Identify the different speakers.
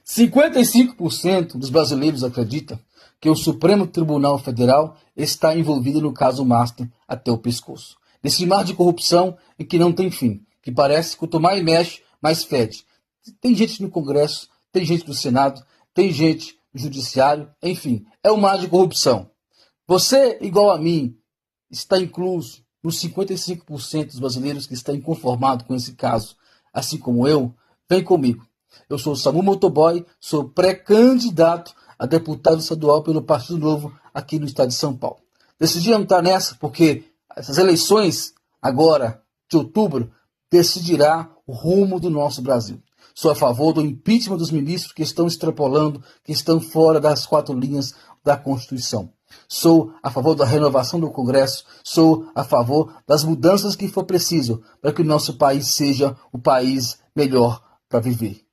Speaker 1: 55% dos brasileiros acreditam que o Supremo Tribunal Federal está envolvido no caso Master até o pescoço. Desse mar de corrupção em que não tem fim, que parece que quanto mais mexe, mais fede. Tem gente no Congresso, tem gente no Senado, tem gente no Judiciário, enfim, é um mar de corrupção. Você, igual a mim, está incluso nos 55% dos brasileiros que estão inconformados com esse caso, assim como eu, vem comigo. Eu sou o Samu Motoboy, sou pré-candidato a deputado estadual pelo Partido Novo aqui no estado de São Paulo. Decidi entrar nessa porque essas eleições, agora de outubro, decidirá o rumo do nosso Brasil. Sou a favor do impeachment dos ministros que estão extrapolando, que estão fora das 4 linhas da Constituição. Sou a favor da renovação do Congresso, sou a favor das mudanças que for preciso para que o nosso país seja o país melhor para viver.